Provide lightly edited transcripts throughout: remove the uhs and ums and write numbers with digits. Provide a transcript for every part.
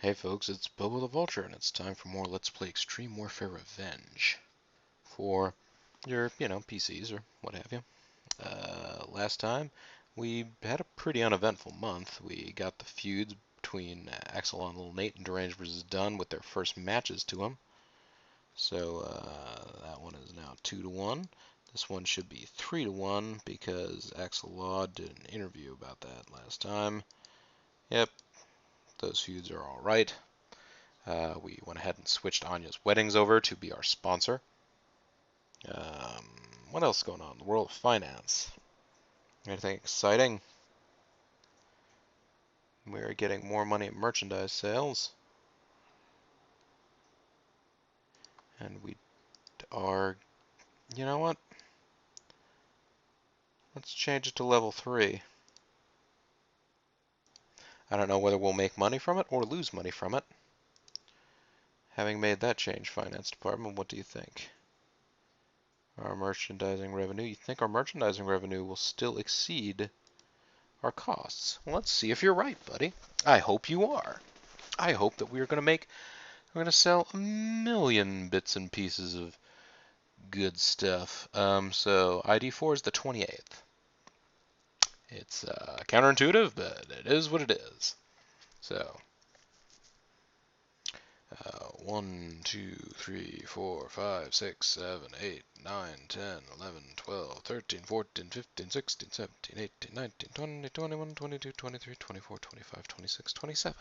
Hey folks, it's Bobo the Vulture, and it's time for more Let's Play Extreme Warfare Revenge for your, PCs or what have you. Last time, we had a pretty uneventful month. We got the feuds between Axel and Little Nate and Deranged vs. Dunn with their first matches to them. So that one is now 2-1. This one should be 3-1 because Axel Law did an interview about that last time. Yep, those feuds are all right. We went ahead and switched Anya's weddings over to be our sponsor. Um, what else is going on in the world of finance? Anything exciting? We're getting more money at merchandise sales. And we are... You know what? Let's change it to level 3. I don't know whether we'll make money from it or lose money from it. Having made that change, Finance Department, what do you think? Our merchandising revenue. You think our merchandising revenue will still exceed our costs? Well, let's see if you're right, buddy. I hope you are. I hope that we're going to sell a million bits and pieces of good stuff. So ID4 is the 28th. It's counterintuitive, but it is what it is. So 1, 2, 3, 4, 5, 6, 7, 8, 9, 10, 11, 12, 13, 14, 15, 16, 17, 18, 19, 20, 21, 22, 23, 24, 25, 26, 27.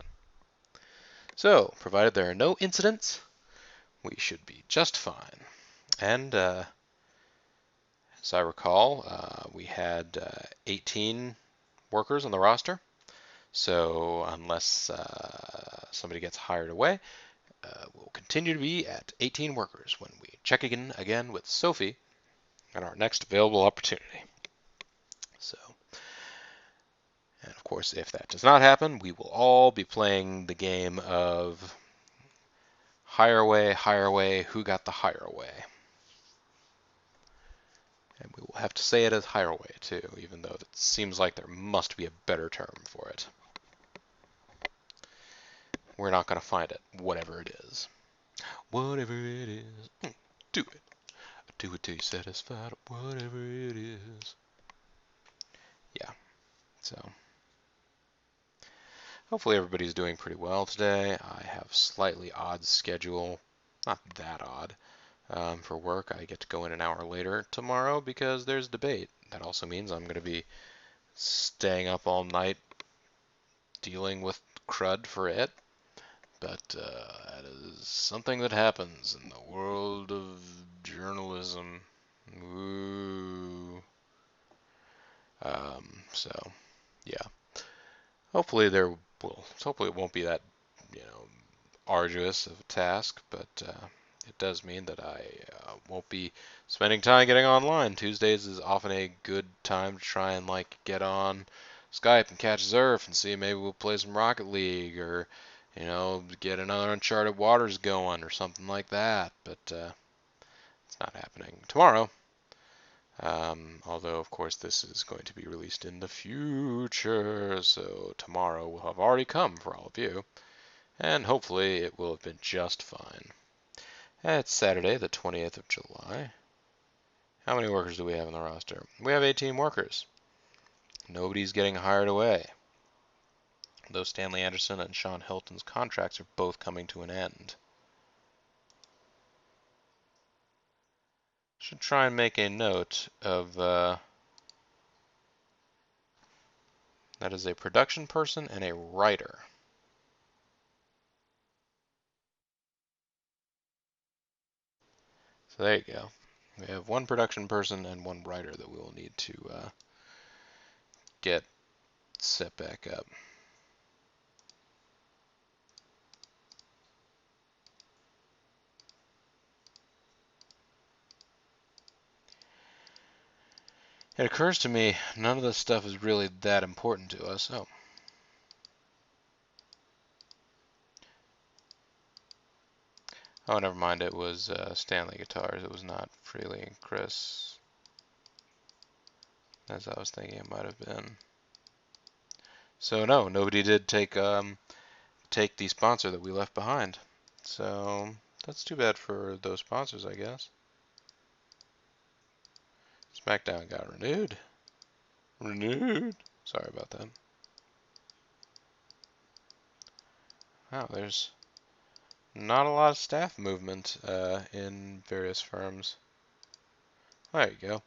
So, provided there are no incidents, we should be just fine. And as I recall, we had 18 workers on the roster. So unless somebody gets hired away, we'll continue to be at 18 workers when we check again with Sophie at our next available opportunity. So, and of course, if that does not happen, we will all be playing the game of hire away, who got the hire away. And we will have to say it as hire away too, even though it seems like there must be a better term for it. We're not going to find it, whatever it is. Whatever it is, do it. Do it till you're satisfied, whatever it is. Yeah, so hopefully everybody's doing pretty well today. I have slightly odd schedule, not that odd, for work. I get to go in an hour later tomorrow because there's debate. That also means I'm going to be staying up all night dealing with crud for it. But that is something that happens in the world of journalism. Ooh. So, yeah. Hopefully it won't be that, arduous of a task, but it does mean that I won't be spending time getting online. Tuesdays is often a good time to try and get on Skype and catch Zerf and see maybe we'll play some Rocket League or get another Uncharted Waters going or something like that. But it's not happening tomorrow. Although, of course, this is going to be released in the future, so tomorrow will have already come for all of you, and hopefully it will have been just fine. It's Saturday, the 20th of July. How many workers do we have on the roster? We have 18 workers. Nobody's getting hired away, though Stanley Anderson and Sean Hilton's contracts are both coming to an end. Should try and make a note of that is a production person and a writer. So there you go. We have one production person and one writer that we will need to get set back up. It occurs to me none of this stuff is really that important to us. Oh, never mind. It was Stanley Guitars. It was not Freely and Chris, as I was thinking it might have been. So no, nobody did take take the sponsor that we left behind. So that's too bad for those sponsors, I guess. SmackDown got renewed. Renewed. Sorry about that. Wow, there's not a lot of staff movement in various firms. There you go.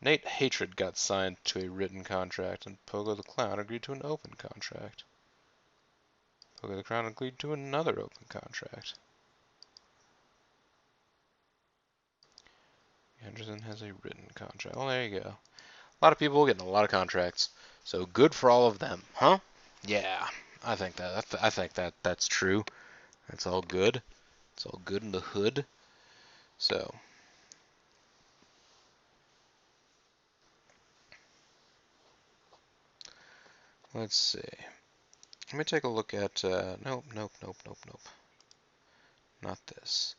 Nate Hatred got signed to a written contract, and Pogo the Clown agreed to an open contract. Pogo the Clown agreed to another open contract. Anderson has a written contract. Well, there you go. A lot of people getting a lot of contracts. So good for all of them, huh? Yeah, I think that's true. That's all good. It's all good in the hood. So let's see. Let me take a look at. Nope. Not this.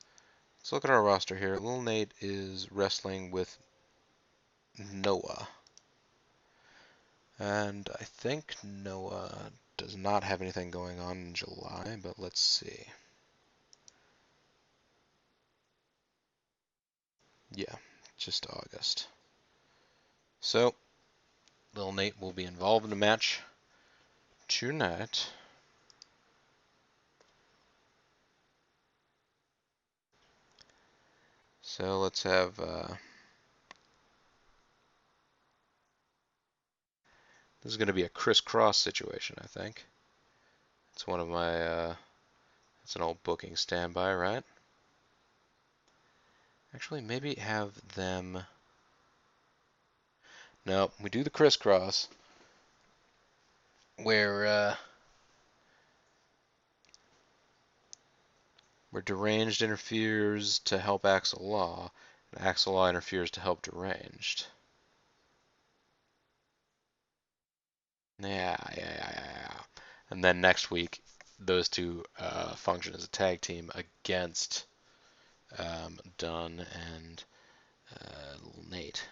Let's look at our roster here. Lil Nate is wrestling with Noah. And I think Noah does not have anything going on in July, but let's see. Yeah, just August. So, Lil Nate will be involved in a match tonight. So let's have this is going to be a crisscross situation, I think. It's one of my it's an old booking standby, right? Actually, maybe have them. No, we do the crisscross where Deranged interferes to help Axel Law, and Axel Law interferes to help Deranged. Yeah. And then next week, those two function as a tag team against Dunn and Nate.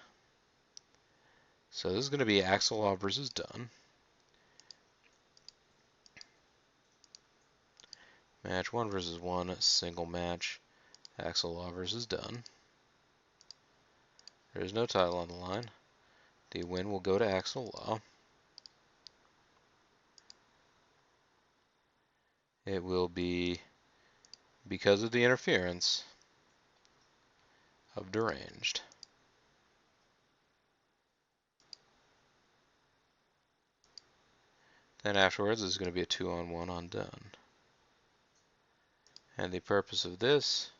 So this is going to be Axel Law versus Dunn. Match 1 versus 1, single match. Axel Law versus Dunn. There is no title on the line. The win will go to Axel Law. It will be because of the interference of Deranged. Then afterwards, this is going to be a 2-on-1 on Dunn. And the purpose of this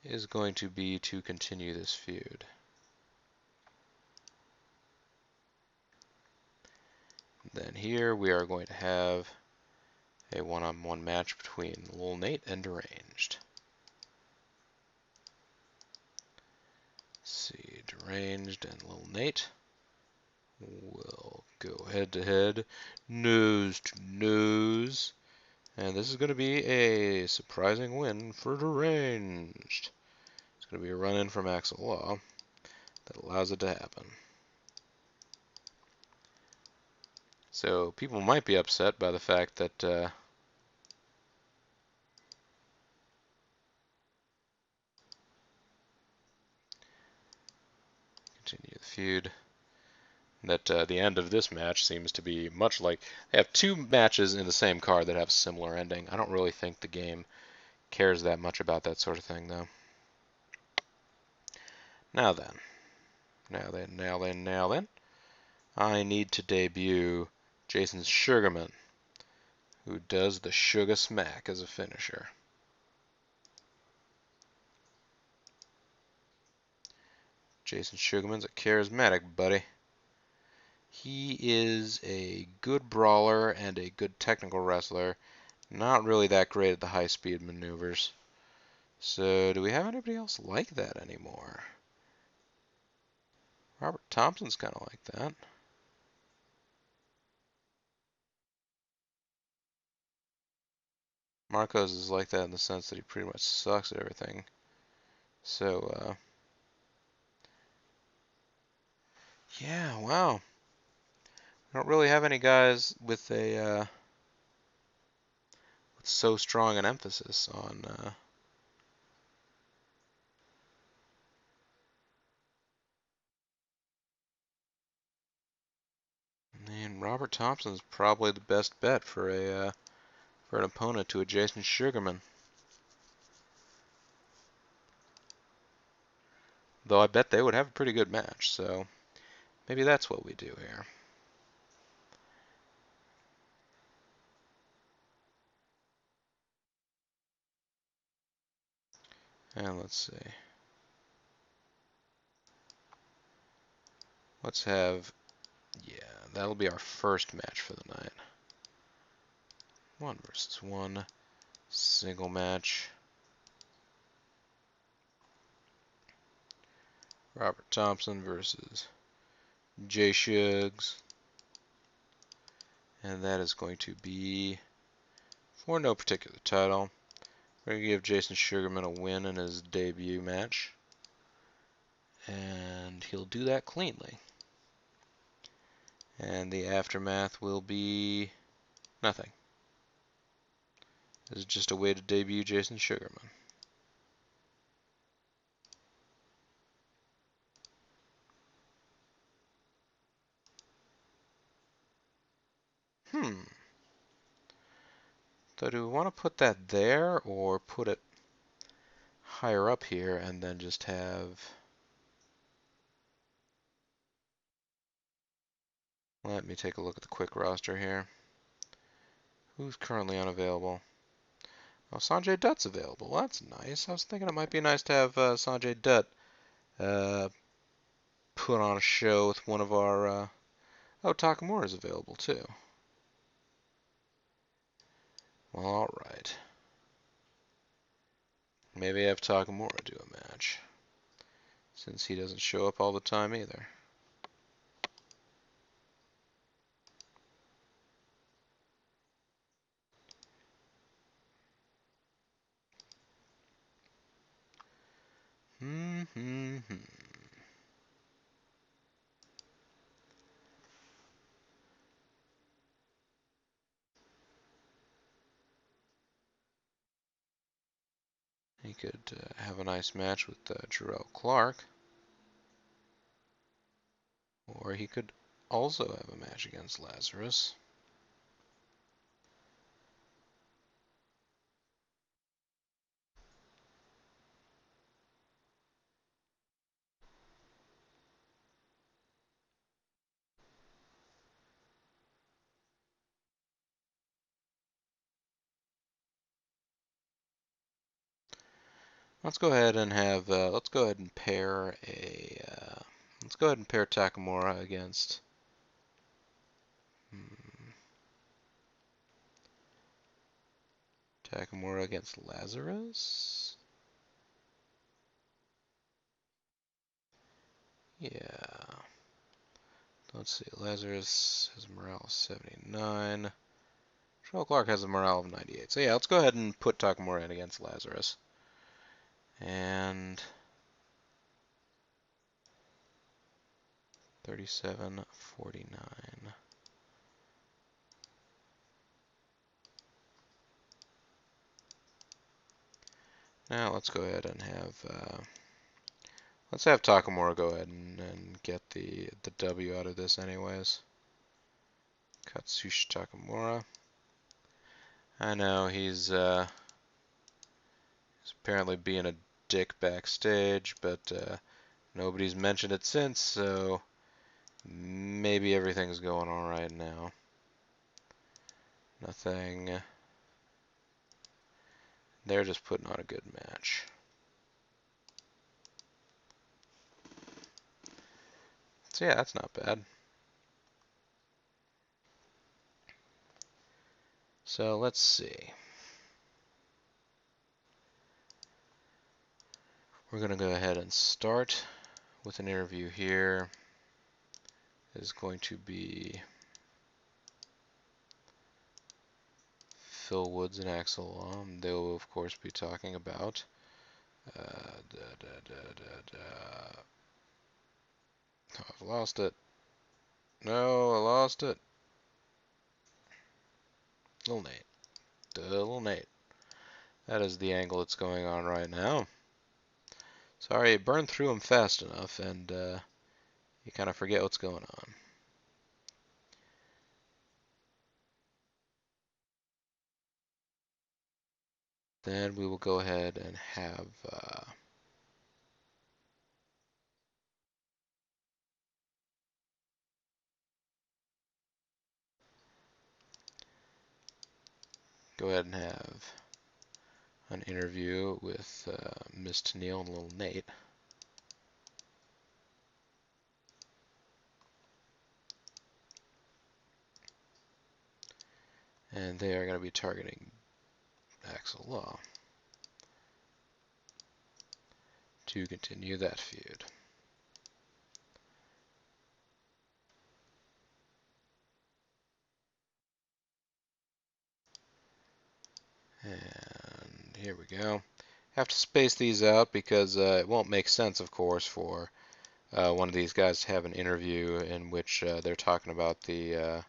is going to be to continue this feud. Then here we are going to have a one-on-one match between Lil Nate and Deranged. Let's see, Deranged and Lil Nate will go head-to-head, nose to nose. And this is going to be a surprising win for Deranged. It's going to be a run-in from Axel Law that allows it to happen. So people might be upset by the fact that continue the feud. That the end of this match seems to be much like they have two matches in the same card that have similar ending. I don't really think the game cares that much about that sort of thing, though. Now then, I need to debut Jason Sugarman, who does the Sugar Smack as a finisher. Jason Sugarman's a charismatic buddy. He is a good brawler and a good technical wrestler. Not really that great at the high-speed maneuvers. So, do we have anybody else like that anymore? Robert Thompson's kind of like that. Marcos is like that in the sense that he pretty much sucks at everything. So, yeah, wow. We don't really have any guys with a so strong an emphasis on and Robert Thompson's probably the best bet for a for an opponent to a Jason Sugarman. Though I bet they would have a pretty good match, so maybe that's what we do here. And let's see. Let's have, yeah, that'll be our first match for the night. 1-versus-1 single match. Robert Thompson versus Jay Suggs. And that is going to be for no particular title. We're going to give Jason Sugarman a win in his debut match. And he'll do that cleanly. And the aftermath will be nothing. This is just a way to debut Jason Sugarman. So do we want to put that there or put it higher up here and then just have... Let me take a look at the quick roster here. Who's currently unavailable? Oh, Sanjay Dutt's available. That's nice. I was thinking it might be nice to have Sanjay Dutt put on a show with one of our... Oh, Takamura's available too. Well, alright. Maybe have Takamura do a match, since he doesn't show up all the time either. He could have a nice match with Jarrell Clark. Or he could also have a match against Lazarus. Let's go ahead and have, let's go ahead and pair a, let's go ahead and pair Takamura against, Takamura against Lazarus? Yeah. Let's see, Lazarus has a morale of 79. Jarrell Clark has a morale of 98. So yeah, let's go ahead and put Takamura in against Lazarus. And 37-49. Now let's go ahead and have let's have Takamura go ahead and get the W out of this anyways. Katsushi Takamura. I know he's apparently being a dick backstage, but nobody's mentioned it since, so maybe everything's going all right now. Nothing. They're just putting on a good match. So yeah, that's not bad. So let's see. We're going to go ahead and start with an interview here. It is going to be Phil Woods and Axel. They will, of course, be talking about Oh, I've lost it. No, I lost it. Little Nate. Little Nate. That is the angle that's going on right now. Sorry, it burned through him fast enough, and you kind of forget what's going on. Then we will go ahead and have an interview with Miss Tennille and Little Nate. And they are going to be targeting Axel Law to continue that feud. And here we go. Have to space these out because it won't make sense, of course, for one of these guys to have an interview in which they're talking about their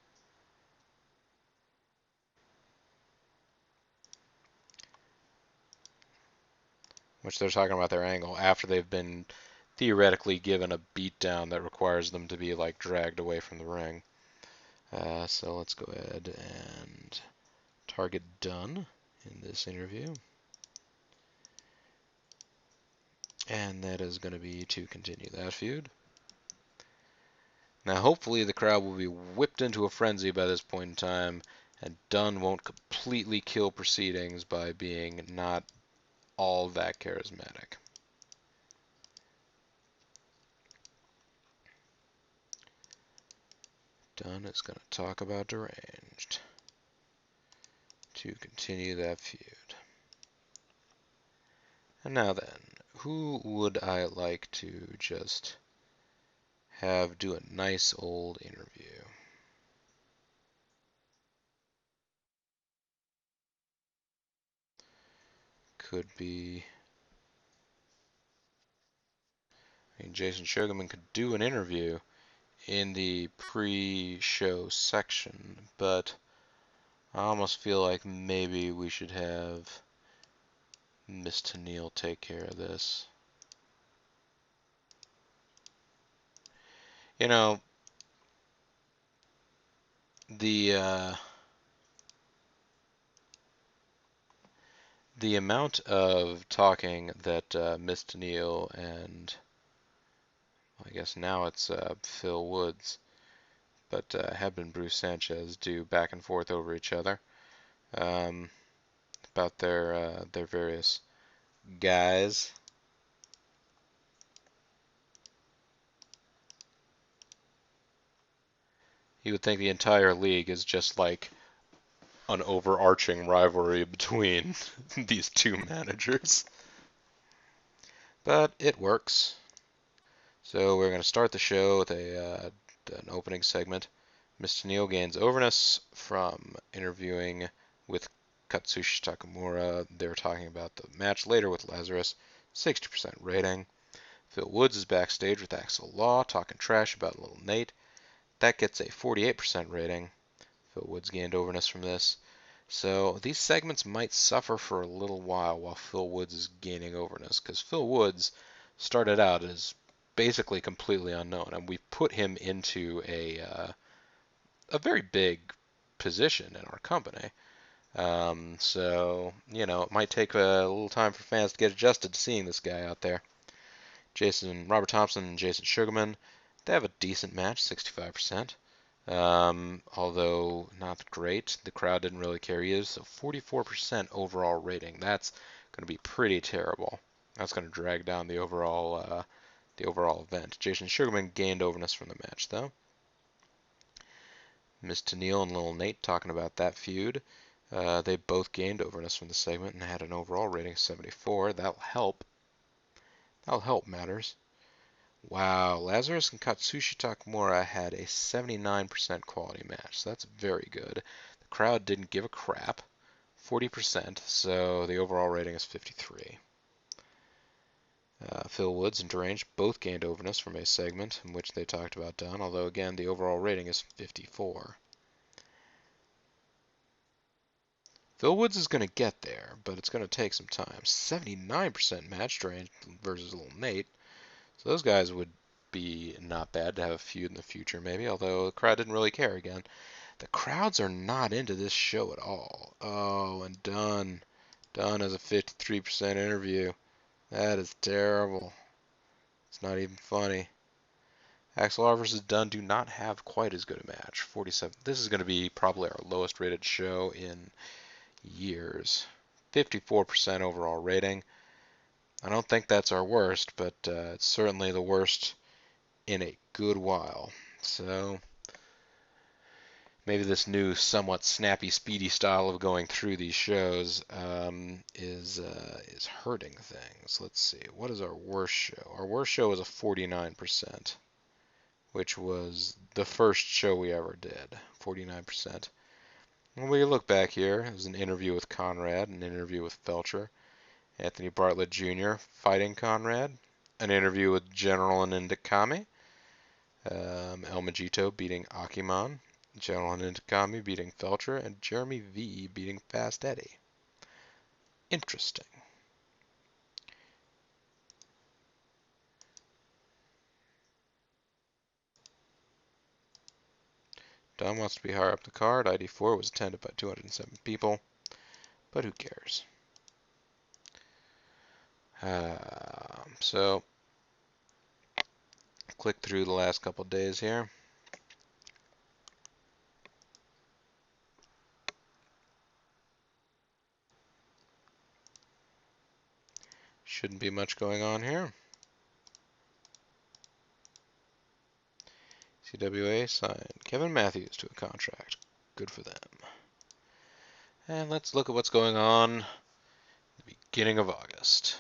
angle after they've been theoretically given a beatdown that requires them to be like dragged away from the ring. So let's go ahead and target done in this interview. And that is going to be to continue that feud. Now, hopefully, the crowd will be whipped into a frenzy by this point in time, and Dunn won't completely kill proceedings by being not all that charismatic. Dunn is going to talk about Deranged to continue that feud. And now then, who would I like to just have do a nice old interview? Could be... I mean, Jason Sugarman could do an interview in the pre-show section, but I almost feel like maybe we should have Miss Tennille take care of this. You know, the amount of talking that Miss Tennille and I guess now it's Phil Woods, but have been Bruce Sanchez do back and forth over each other about their various guys. You would think the entire league is just like an overarching rivalry between these two managers. But it works. So we're going to start the show with an opening segment. Miss Tennille gains overness from interviewing with Katsushi Takamura. They were talking about the match later with Lazarus. 60% rating. Phil Woods is backstage with Axel Law talking trash about Little Nate. That gets a 48% rating. Phil Woods gained overness from this. So these segments might suffer for a little while Phil Woods is gaining overness, because Phil Woods started out as basically completely unknown, and we put him into a very big position in our company. So, it might take a little time for fans to get adjusted to seeing this guy out there. Robert Thompson and Jason Sugarman, they have a decent match, 65%. Although not great. The crowd didn't really care either, so 44% overall rating. That's going to be pretty terrible. That's going to drag down the overall event. Jason Sugarman gained overness from the match, though. Miss Tennille and Lil Nate talking about that feud. They both gained overness from the segment and had an overall rating of 74. That'll help. That'll help matters. Wow, Lazarus and Katsushi Takamura had a 79% quality match. So that's very good. The crowd didn't give a crap. 40%, so the overall rating is 53. Phil Woods and Deranged both gained overness from a segment in which they talked about Dunn, although again the overall rating is 54. Phil Woods is going to get there, but it's going to take some time. 79% match range versus little Nate. So those guys would be not bad to have a feud in the future, maybe, although the crowd didn't really care again. The crowds are not into this show at all. Oh, and Dunn. Dunn has a 53% interview. That is terrible. It's not even funny. Axl versus Dunn do not have quite as good a match. 47. This is going to be probably our lowest rated show in years. 54% overall rating. I don't think that's our worst, but it's certainly the worst in a good while. So maybe this new, somewhat snappy, speedy style of going through these shows is hurting things. Let's see. What is our worst show? Our worst show was a 49%, which was the first show we ever did. 49%. When we look back here, it was an interview with Conrad, an interview with Felcher, Anthony Bartlett Jr. fighting Conrad, an interview with General and Indikami, El Magito beating Akiman, General and Indikami beating Felcher, and Jeremy V beating Fast Eddie. Interesting. Don wants to be higher up the card. ID4 was attended by 207 people, but who cares? So, click through the last couple days here. Shouldn't be much going on here. CWA signed Kevin Matthews to a contract. Good for them. And let's look at what's going on at the beginning of August.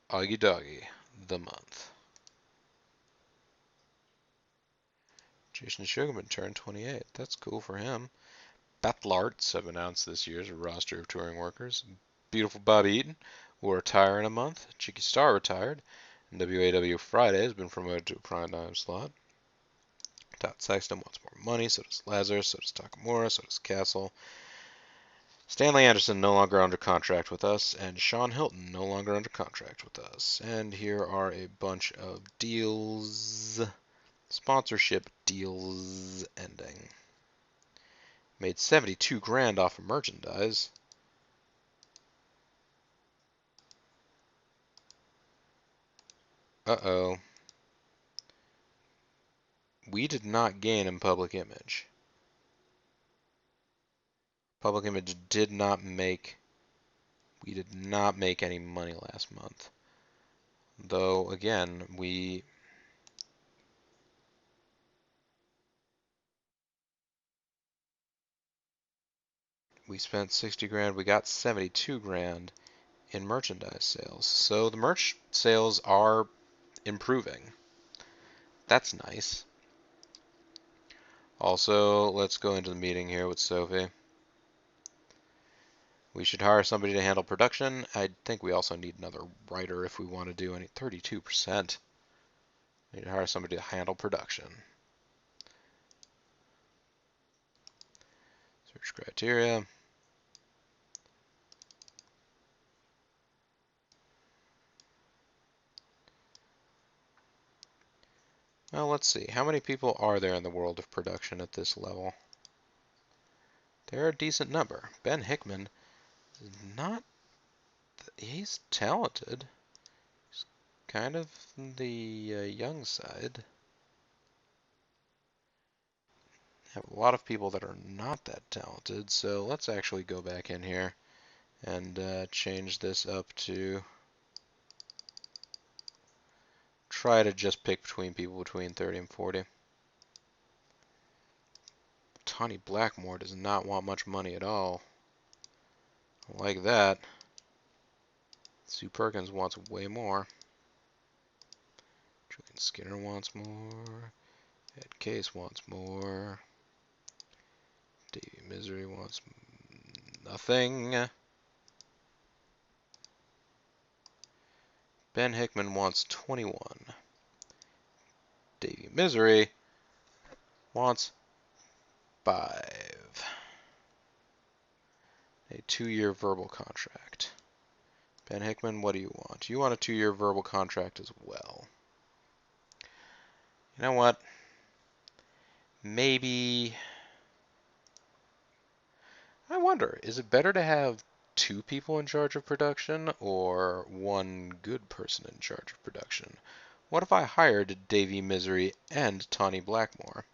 Augie Doggy, the month. Jason Sugarman turned 28. That's cool for him. Battle Arts have announced this year's roster of touring workers. Beautiful Bobby Eaton will retire in a month. Cheeky Star retired. And WAW Friday has been promoted to a prime time slot. Todd Sexton wants more money, so does Lazarus, so does Takamura, so does Castle. Stanley Anderson no longer under contract with us, and Sean Hilton no longer under contract with us. And here are a bunch of deals, sponsorship deals ending. Made 72 grand off of merchandise. Uh-oh. We did not gain in public image. Public image did not make, we did not make any money last month. Though, again, we spent 60 grand, we got 72 grand in merchandise sales. So the merch sales are improving. That's nice. Also, let's go into the meeting here with Sophie. We should hire somebody to handle production. I think we also need another writer if we want to do any 32%. We need to hire somebody to handle production. Search criteria. Well, let's see. How many people are there in the world of production at this level? They're a decent number. Ben Hickman is not... He's talented. He's kind of the young side. Have a lot of people that are not that talented, so let's actually go back in here and change this up to try to just pick between people between 30 and 40. Tony Blackmore does not want much money at all. Like that. Sue Perkins wants way more. Julian Skinner wants more. Ed Case wants more. Davey Misery wants nothing. Ben Hickman wants 21. Davey Misery wants 5. A 2-year verbal contract. Ben Hickman, what do you want? You want a 2-year verbal contract as well. You know what? Maybe... I wonder, is it better to have 2 people in charge of production or 1 good person in charge of production? What if I hired Davey Misery and Tawny Blackmore?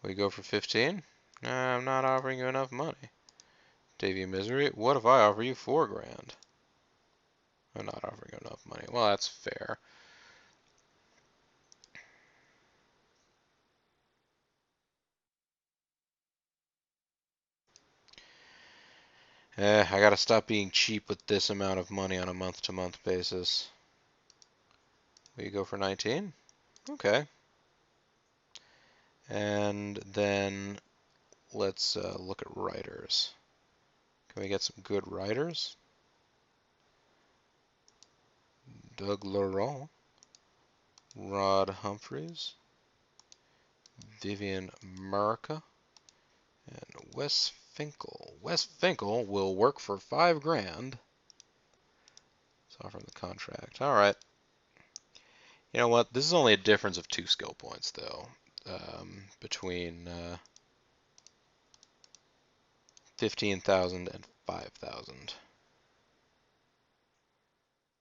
We go for 15? I'm not offering you enough money. Davey Misery, what if I offer you 4 grand? I'm not offering you enough money. Well, that's fair. I gotta stop being cheap with this amount of money on a month-to-month basis. We go for 19? Okay. And then let's look at writers. Can we get some good writers? Doug Laurent, Rod Humphreys, Vivian Murica, and Wes Finkel. Wes Finkel will work for 5 grand. It's offering the contract. All right. You know what? This is only a difference of 2 skill points, though, between 15,000 and 5,000.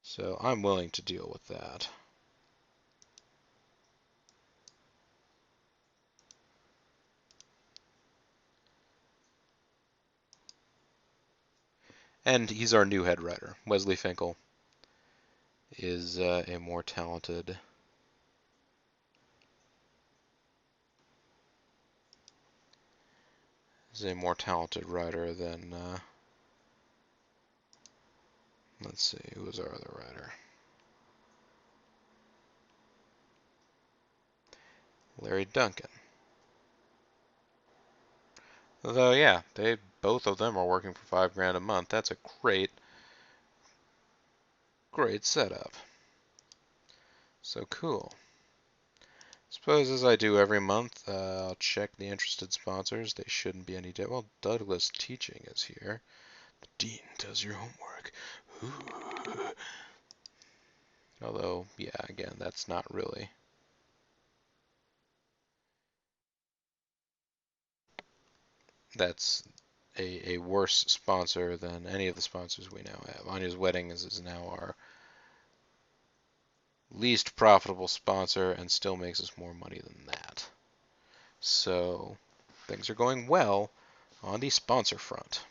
So I'm willing to deal with that. And he's our new head writer. Wesley Finkel is a more talented writer than let's see, who was our other writer? Larry Duncan. Although, yeah, both of them are working for 5 grand a month. That's a great setup. So cool. Suppose as I do every month, I'll check the interested sponsors. They shouldn't be any debt. Well, Douglas Teaching is here. The dean does your homework. Ooh. Although, yeah, again, that's not really. That's a worse sponsor than any of the sponsors we now have. Anya's Wedding is now our least profitable sponsor and still makes us more money than that. So things are going well on the sponsor front.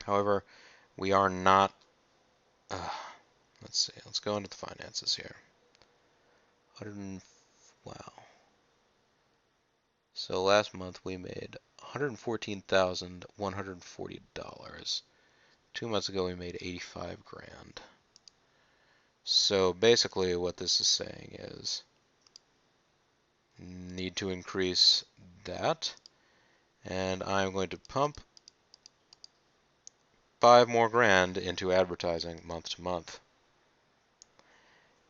However, we are not. Let's see. Let's go into the finances here. Wow. So last month we made $114,140. 2 months ago we made 85 grand. So basically what this is saying is need to increase that, and I'm going to pump 5 more grand into advertising month to month,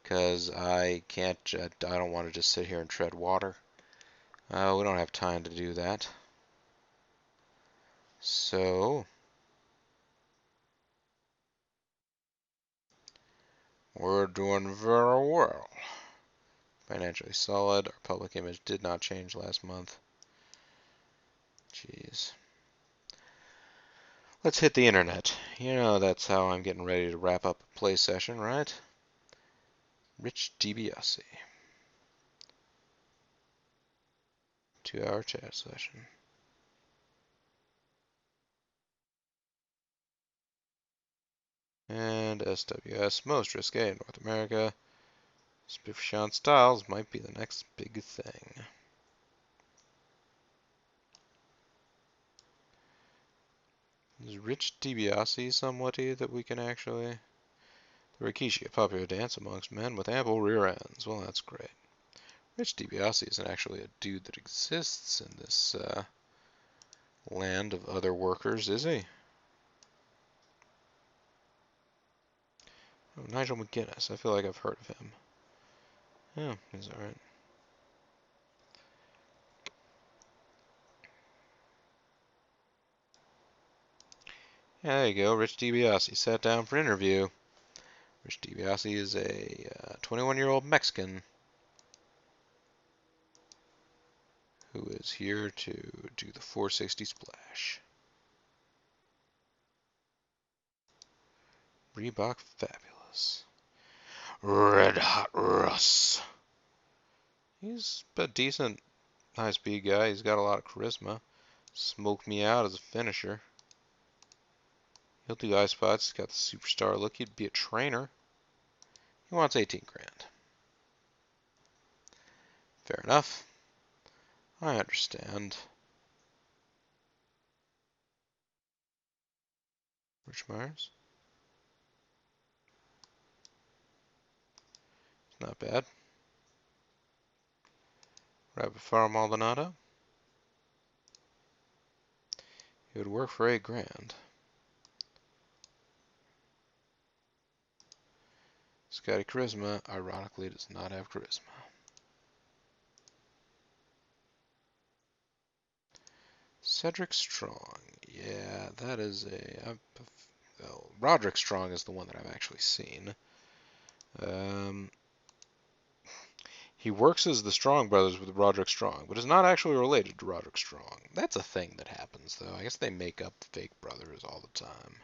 because I don't want to just sit here and tread water. We don't have time to do that. So we're doing very well. Financially solid. Our public image did not change last month. Jeez. Let's hit the internet. You know that's how I'm getting ready to wrap up a play session, right? Rich DiBiase. 2-hour chat session. And SWS, most risque in North America. Spiffshan Styles might be the next big thing. Is Rich DiBiase somebody that we can actually... The Rikishi, a popular dance amongst men with ample rear ends. Well, that's great. Rich DiBiase isn't actually a dude that exists in this Land of other workers, is he? Oh, Nigel McGuinness. I feel like I've heard of him. Yeah, he's alright. Yeah, there you go. Rich DiBiase sat down for an interview. Rich DiBiase is a 21-year-old Mexican who is here to do the 460 splash. Reebok Fabulous. Red Hot Russ. He's a decent high-speed guy. He's got a lot of charisma. Smoke me out as a finisher. He'll do high spots. He's got the superstar look. He'd be a trainer. He wants 18 grand. Fair enough. I understand. Rich Myers. Not bad. Rabbit Farm Maldonado. He would work for 8 grand. Scotty Charisma, ironically, does not have charisma. Cedric Strong. Yeah, that is a... well, Roderick Strong is the one that I've actually seen. He works as the Strong brothers with Roderick Strong, but is not actually related to Roderick Strong. That's a thing that happens, though. I guess they make up fake brothers all the time.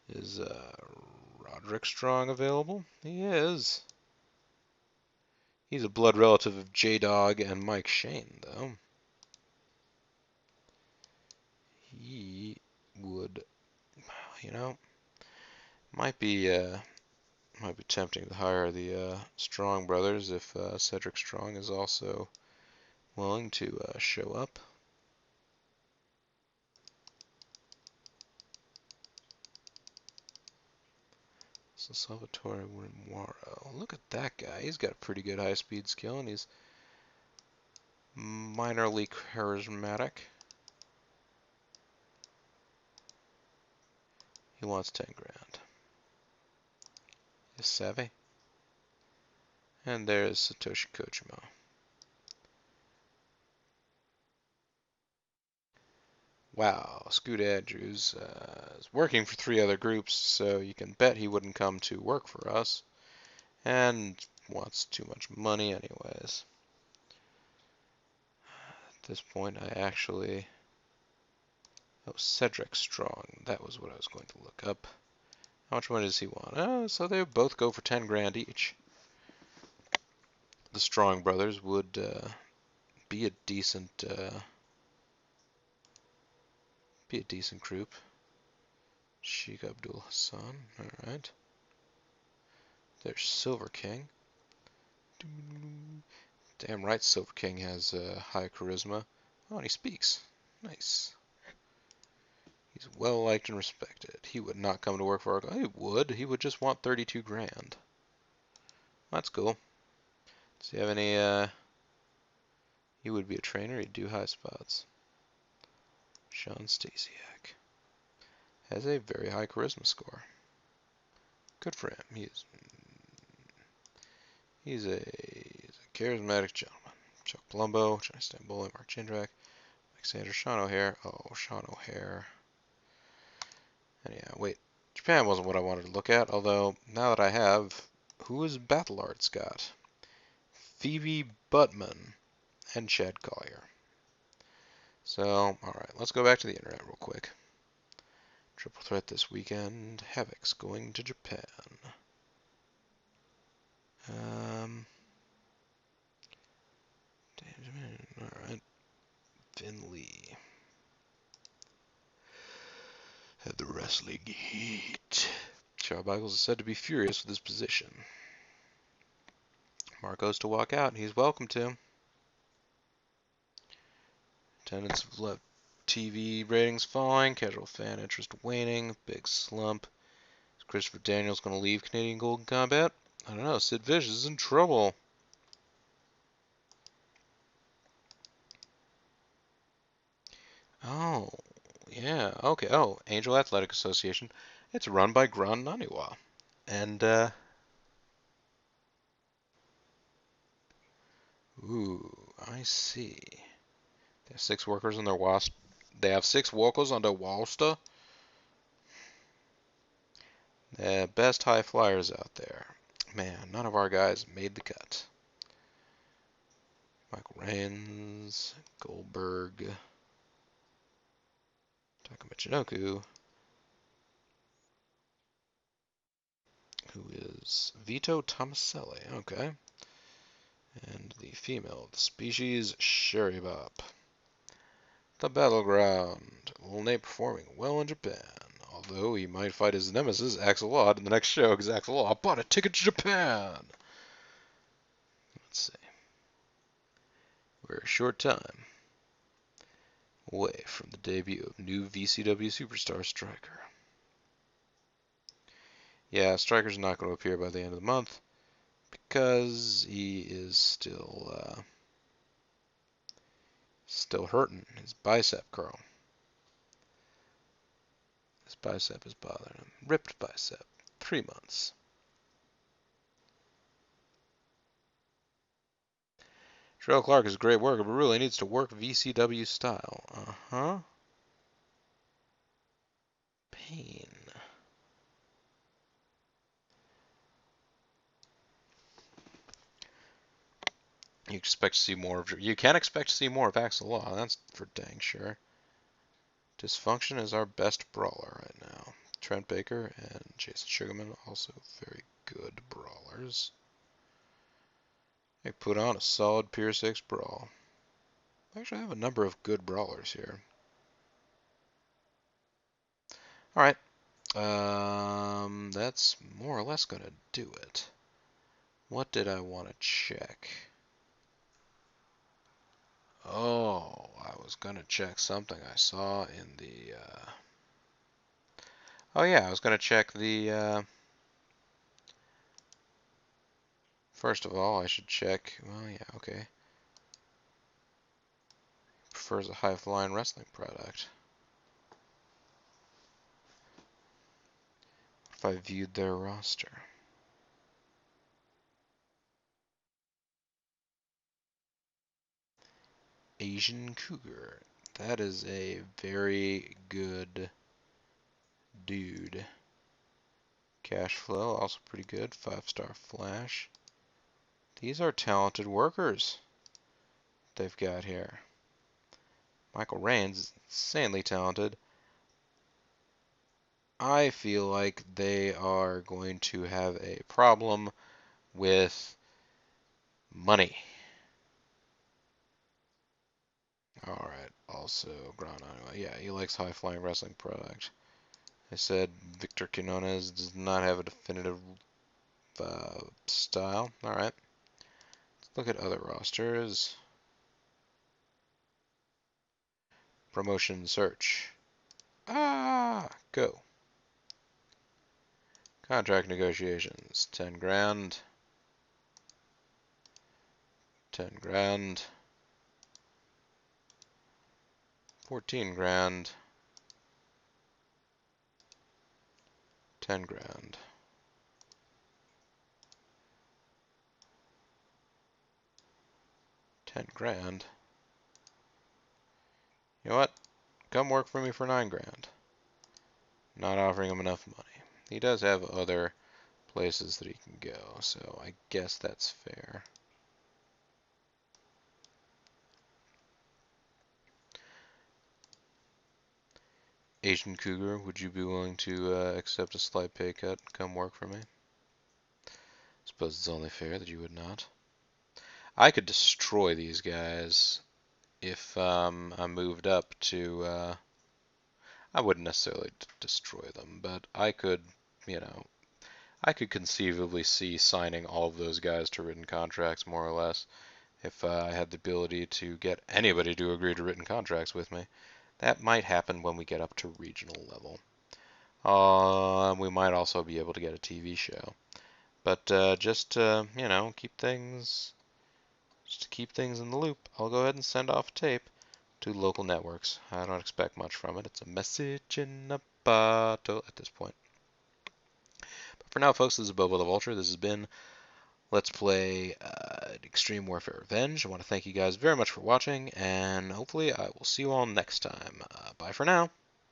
Is Roderick Strong available? He is. He's a blood relative of J-Dog and Mike Shane, though. He would, you know, might be tempting to hire the Strong brothers if Cedric Strong is also willing to show up. So Salvatore Muaro. Look at that guy. He's got a pretty good high-speed skill, and he's minorly charismatic. He wants 10 grand. He's savvy. And there's Satoshi Kojima. Wow, Scoot Andrews is working for 3 other groups, so you can bet he wouldn't come to work for us. And wants too much money anyways. At this point, I actually... Oh, Cedric Strong. That was what I was going to look up. How much money does he want? Oh, so they both go for 10 grand each. The Strong brothers would be a decent group. Sheikh Abdul Hassan. All right. There's Silver King. Damn right, Silver King has high charisma. Oh, and he speaks. Nice. He's well liked and respected. He would not come to work for our... He would. He would just want 32 grand. That's cool. Does he have any... He would be a trainer. He'd do high spots. Sean Stasiak has a very high charisma score. Good for him. He's a charismatic gentleman. Chuck Palumbo, Johnny Stamboli, Mark Jindrak, Alexander Sean O'Hare. Oh, Sean O'Hare. And yeah, wait. Japan wasn't what I wanted to look at, although now that I have, who is Battle Arts got? Phoebe Buttman and Chad Collier. So, alright, let's go back to the internet real quick. Triple threat this weekend. Havoc's going to Japan. Alright. Finley. Had the wrestling heat. Shawn Michaels is said to be furious with his position. Marcos to walk out. He's welcome to. Attendance of left TV ratings falling. Casual fan interest waning. Big slump. Is Christopher Daniels going to leave Canadian Golden Combat? I don't know. Sid Vicious is in trouble. Oh, yeah. Okay. Oh, Angel Athletic Association. It's run by Gran Naniwa. And, ooh, I see. They have 6 workers on their WASP. They have 6 workers on their WASTA. The best high flyers out there. Man, none of our guys made the cut. Michael Rains, Goldberg, Taka Michinoku, who is Vito Tomaselli. Okay. And the female of the species, Sherry Bop. The Battleground. Will Nate performing well in Japan, although he might fight his nemesis Axel Odd in the next show because Axel Odd bought a ticket to Japan. Let's see. We're a short time away from the debut of new VCW superstar Striker. Yeah, Striker's not going to appear by the end of the month because he is still hurting his bicep curl. His bicep is bothering him. Ripped bicep. 3 months. Terrell Clark is a great worker, but really needs to work VCW style. Uh-huh. Pain. You can expect to see more of Axel Law, that's for dang sure. Dysfunction is our best brawler right now. Trent Baker and Jason Sugarman, also very good brawlers. They put on a solid Pier 6 brawl. Actually, I have a number of good brawlers here. Alright. That's more or less gonna do it. What did I want to check? Oh, I was gonna check something I saw in the, Oh yeah, I was gonna check the, First of all, I should check, well yeah, okay. Prefers a high-flying wrestling product. If I viewed their roster. Asian Cougar. That is a very good dude. Cash flow, also pretty good. 5-star flash. These are talented workers they've got here. Michael Rains is insanely talented. I feel like they are going to have a problem with money. Alright, also Ground Anima. Yeah, he likes high-flying wrestling product. I said Victor Quinones does not have a definitive style. Alright, let's look at other rosters. Promotion search. Go. Contract negotiations. 10 grand. 10 grand. 14 grand. 10 grand. 10 grand. You know what? Come work for me for 9 grand. Not offering him enough money. He does have other places that he can go, so I guess that's fair. Asian Cougar, would you be willing to accept a slight pay cut and come work for me? Suppose it's only fair that you would not. I could destroy these guys if I moved up to, I wouldn't necessarily destroy them, but I could, you know, I could conceivably see signing all of those guys to written contracts more or less if I had the ability to get anybody to agree to written contracts with me. That might happen when we get up to regional level. We might also be able to get a TV show. But just to, you know, keep things in the loop, I'll go ahead and send off a tape to local networks. I don't expect much from it. It's a message in a bottle at this point. But for now, folks, this is Bobo the Vulture. This has been Let's Play Extreme Warfare Revenge. I want to thank you guys very much for watching, and hopefully I will see you all next time. Bye for now.